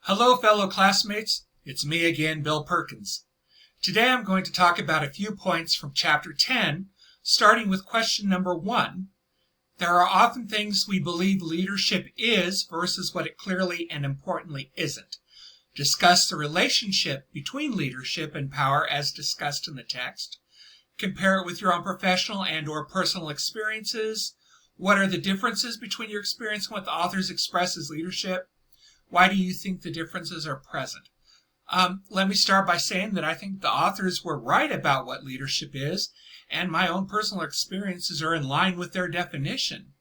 Hello, fellow classmates. It's me again, Bill Perkins. Today I'm going to talk about a few points from Chapter 10, starting with question number 1. There are often things we believe leadership is versus what it clearly and importantly isn't. Discuss the relationship between leadership and power as discussed in the text. Compare it with your own professional and/or personal experiences. What are the differences between your experience and what the authors express as leadership? Why do you think the differences are present? Let me start by saying that I think the authors were right about what leadership is, and my own personal experiences are in line with their definition.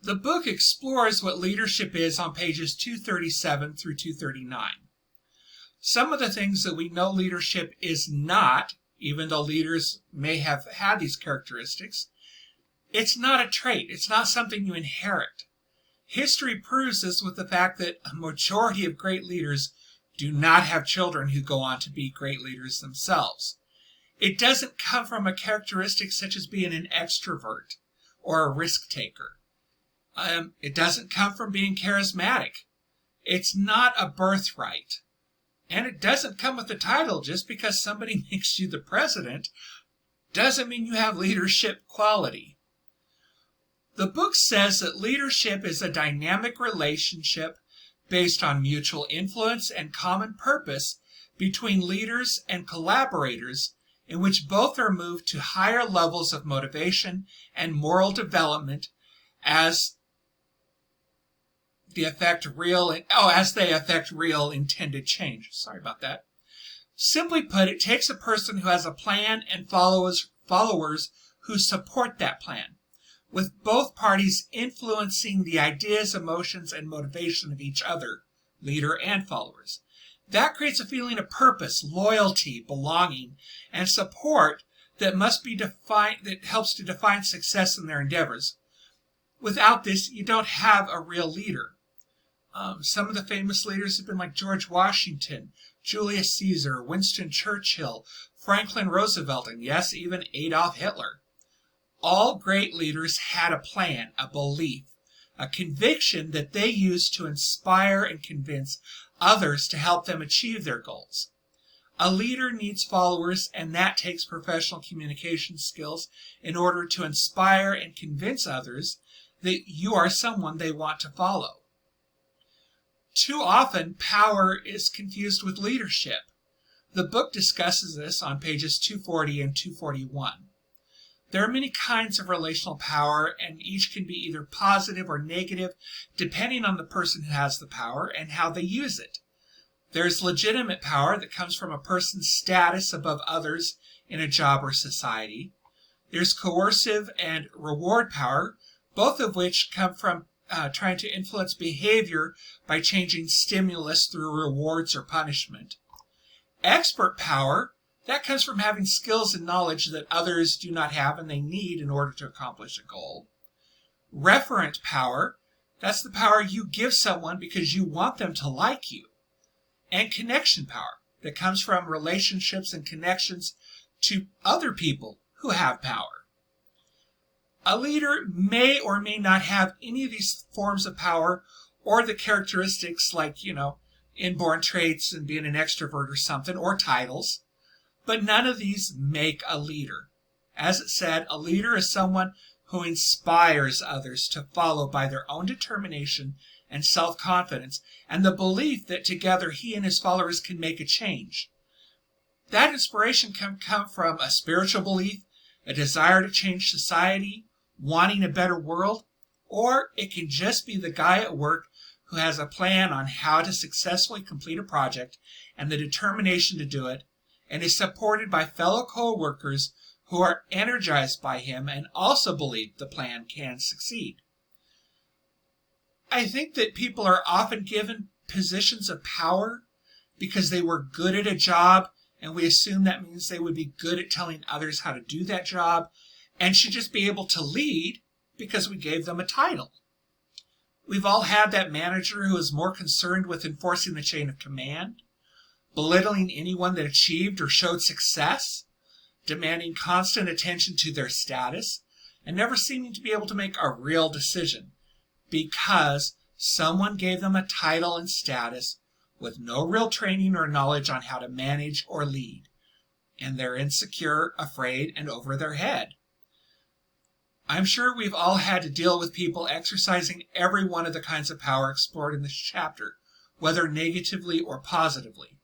The book explores what leadership is on pages 237 through 239. Some of the things that we know leadership is not, even though leaders may have had these characteristics, it's not a trait. It's not something you inherit. History proves this with the fact that a majority of great leaders do not have children who go on to be great leaders themselves. It doesn't come from a characteristic such as being an extrovert or a risk taker. It doesn't come from being charismatic. It's not a birthright. And it doesn't come with a title. Just because somebody makes you the president doesn't mean you have leadership quality. The book says that leadership is a dynamic relationship based on mutual influence and common purpose between leaders and collaborators in which both are moved to higher levels of motivation and moral development as they affect real intended change. Sorry about that. Simply put, it takes a person who has a plan and followers who support that plan, with both parties influencing the ideas, emotions, and motivation of each other, leader and followers. That creates a feeling of purpose, loyalty, belonging, and support that must be defined, that helps to define success in their endeavors. Without this, you don't have a real leader. Some of the famous leaders have been like George Washington, Julius Caesar, Winston Churchill, Franklin Roosevelt, and yes, even Adolf Hitler. All great leaders had a plan, a belief, a conviction that they used to inspire and convince others to help them achieve their goals. A leader needs followers, and that takes professional communication skills in order to inspire and convince others that you are someone they want to follow. Too often, power is confused with leadership. The book discusses this on pages 240 and 241. There are many kinds of relational power, and each can be either positive or negative, depending on the person who has the power and how they use it. There's legitimate power that comes from a person's status above others in a job or society. There's coercive and reward power, both of which come from trying to influence behavior by changing stimulus through rewards or punishment. Expert power, that comes from having skills and knowledge that others do not have and they need in order to accomplish a goal. Referent power, that's the power you give someone because you want them to like you. And connection power, that comes from relationships and connections to other people who have power. A leader may or may not have any of these forms of power or the characteristics like, inborn traits and being an extrovert or something, or titles. But none of these make a leader. As it said, a leader is someone who inspires others to follow by their own determination and self-confidence and the belief that together he and his followers can make a change. That inspiration can come from a spiritual belief, a desire to change society, wanting a better world, or it can just be the guy at work who has a plan on how to successfully complete a project and the determination to do it, and is supported by fellow co-workers who are energized by him and also believe the plan can succeed. I think that people are often given positions of power because they were good at a job, and we assume that means they would be good at telling others how to do that job, and should just be able to lead because we gave them a title. We've all had that manager who is more concerned with enforcing the chain of command, belittling anyone that achieved or showed success, demanding constant attention to their status, and never seeming to be able to make a real decision because someone gave them a title and status with no real training or knowledge on how to manage or lead, and they're insecure, afraid, and over their head. I'm sure we've all had to deal with people exercising every one of the kinds of power explored in this chapter, whether negatively or positively.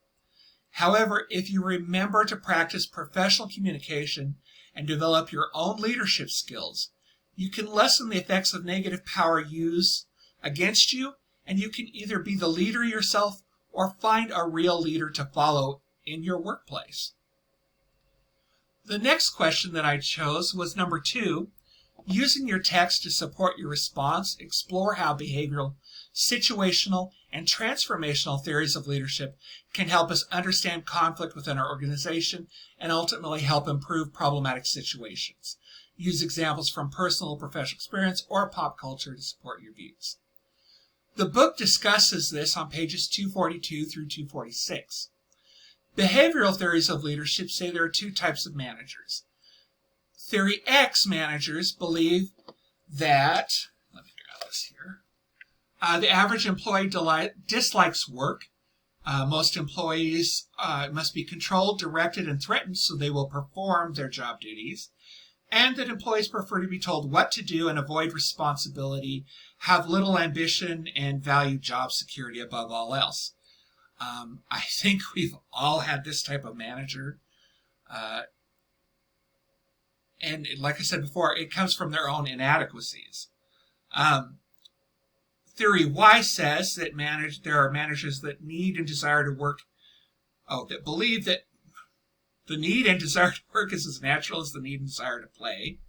However, if you remember to practice professional communication and develop your own leadership skills, you can lessen the effects of negative power used against you, and you can either be the leader yourself or find a real leader to follow in your workplace. The next question that I chose was number 2. Using your text to support your response, explore how behavioral, situational, and transformational theories of leadership can help us understand conflict within our organization and ultimately help improve problematic situations. Use examples from personal or professional experience or pop culture to support your views. The book discusses this on pages 242 through 246. Behavioral theories of leadership say there are 2 types of managers. Theory X managers believe that, let me grab this here, the average employee dislikes work. Most employees must be controlled, directed, and threatened so they will perform their job duties, and that employees prefer to be told what to do and avoid responsibility, have little ambition, and value job security above all else. I think we've all had this type of manager. And like I said before, it comes from their own inadequacies. Theory Y says that there are managers that need and desire to work, that believe that the need and desire to work is as natural as the need and desire to play.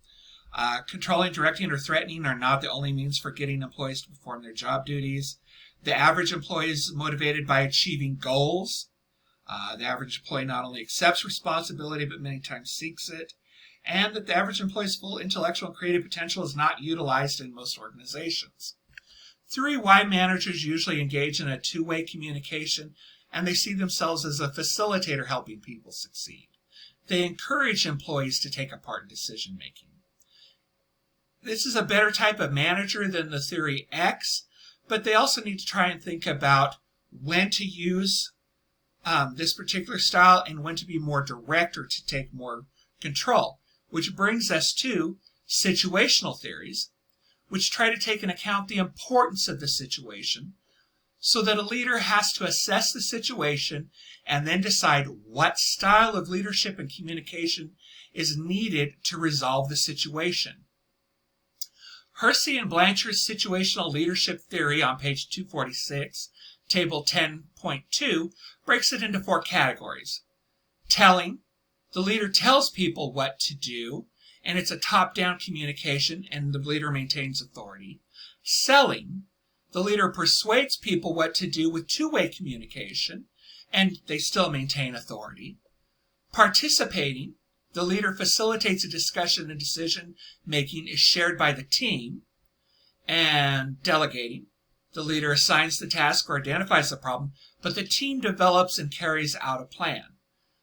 Controlling, directing, or threatening are not the only means for getting employees to perform their job duties. The average employee is motivated by achieving goals. The average employee not only accepts responsibility, but many times seeks it. And that the average employee's full intellectual and creative potential is not utilized in most organizations. Theory Y managers usually engage in a 2-way communication, and they see themselves as a facilitator helping people succeed. They encourage employees to take a part in decision making. This is a better type of manager than the Theory X, but they also need to try and think about when to use this particular style and when to be more direct or to take more control. Which brings us to situational theories, which try to take into account the importance of the situation so that a leader has to assess the situation and then decide what style of leadership and communication is needed to resolve the situation. Hersey and Blanchard's situational leadership theory on page 246, table 10.2, breaks it into 4 categories. Telling. The leader tells people what to do, and it's a top-down communication, and the leader maintains authority. Selling. The leader persuades people what to do with 2-way communication, and they still maintain authority. Participating. The leader facilitates a discussion and decision-making is shared by the team. And delegating. The leader assigns the task or identifies the problem, but the team develops and carries out a plan.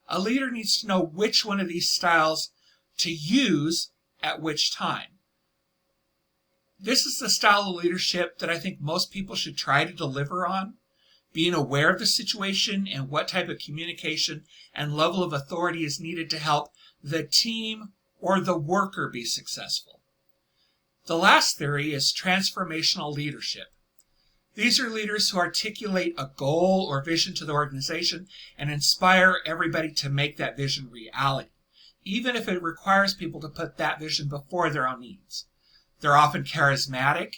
A leader needs to know which one of these styles to use at which time. This is the style of leadership that I think most people should try to deliver on, being aware of the situation and what type of communication and level of authority is needed to help the team or the worker be successful. The last theory is transformational leadership. These are leaders who articulate a goal or vision to the organization and inspire everybody to make that vision reality, even if it requires people to put that vision before their own needs. They're often charismatic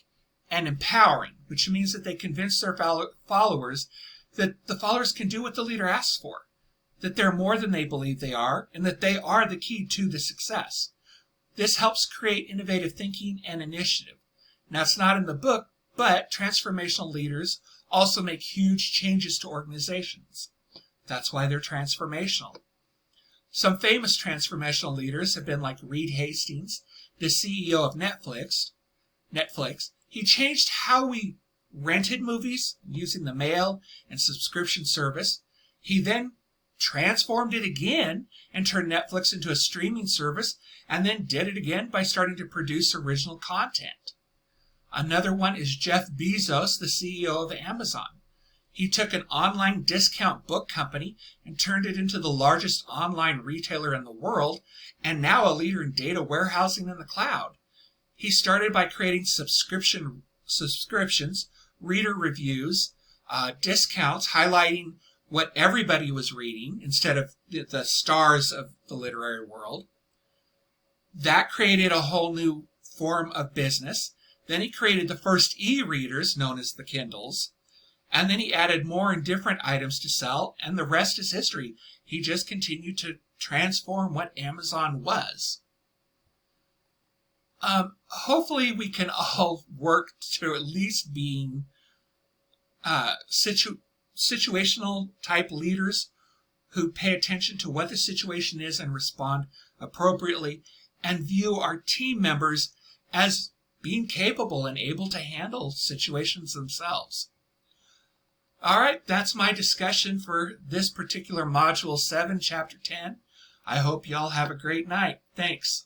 and empowering, which means that they convince their followers that the followers can do what the leader asks for, that they're more than they believe they are, and that they are the key to the success. This helps create innovative thinking and initiative. Now, it's not in the book, but transformational leaders also make huge changes to organizations. That's why they're transformational. Some famous transformational leaders have been like Reed Hastings, the CEO of Netflix. He changed how we rented movies using the mail and subscription service. He then transformed it again and turned Netflix into a streaming service, and then did it again by starting to produce original content. Another one is Jeff Bezos, the CEO of Amazon. He took an online discount book company and turned it into the largest online retailer in the world, and now a leader in data warehousing in the cloud. He started by creating subscriptions, reader reviews, discounts, highlighting what everybody was reading instead of the stars of the literary world. That created a whole new form of business. Then he created the first e-readers, known as the Kindles. And then he added more and different items to sell, and the rest is history. He just continued to transform what Amazon was. Hopefully we can all work to at least being situational type leaders who pay attention to what the situation is and respond appropriately, and view our team members as being capable and able to handle situations themselves. All right, that's my discussion for this particular Module 7, Chapter 10. I hope y'all have a great night. Thanks.